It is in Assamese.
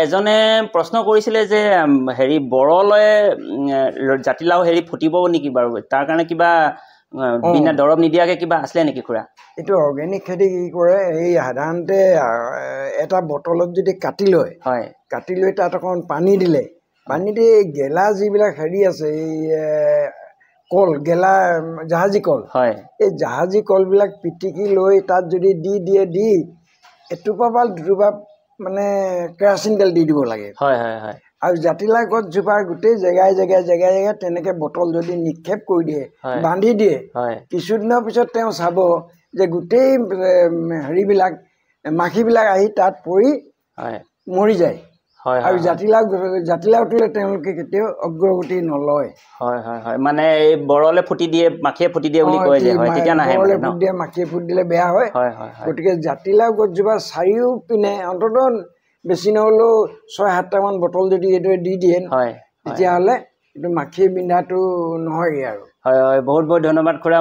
এজনে প্ৰশ্ন কৰিছিলে যে হেৰি বৰলৈ জাতিলাও হেৰি ফুটিব নেকি বাৰু তাৰ কাৰণে কিবা বিনা দৰব নিদিয়াকে কিবা আছিলে নেকি খুৰা এইটো অৰ্গেনিক খেতি কি কৰে এই সাধাৰণতে এটা বটলত যদি কাটি লয় হয় কাটি লৈ তাত অকণ পানী দিলে পানী দি গেলা যিবিলাক হেৰি আছে এই কল গেলা জাহাজী কল হয় এই জাহাজী কলবিলাক পিটিকি লৈ তাত যদি দি এটোপা বা দুটোপা মানে কেৰাচিন তেল দি দিব লাগে হয় হয় হয় আৰু জাতিলাও গছজোপাৰ গোটেই জেগাই তেনেকৈ বটল যদি নিক্ষেপ কৰি দিয়ে বান্ধি দিয়ে কিছুদিনৰ পিছত তেওঁ চাব যে গোটেই হেৰিবিলাক মাখিবিলাক আহি তাত পৰি মৰি যায় আৰু জাতিলাওটোলে তেওঁলোকে কেতিয়াও অগ্ৰগতি নলয় হয় হয় হয় মানে এই বৰলে ফুটি দিয়ে মাখিয়ে ফুটি দিয়ে বুলি কয় যে হয় তেতিয়া নাহে বৰলে ফুটি দিয়ে মাখিয়ে ফুটি দিলে বেয়া হয় গতিকে জাতিলাও গছজোপা চাৰিওপিনে অন্ততঃ বেছি নহ'লেও 6-7টামান বটল যদি এইদৰে দি দিয়ে তেতিয়াহ'লে এইটো মাখিয়ে বিন্ধাটো নহয়গৈ আৰু হয় হয় বহুত বহুত ধন্যবাদ খুৰা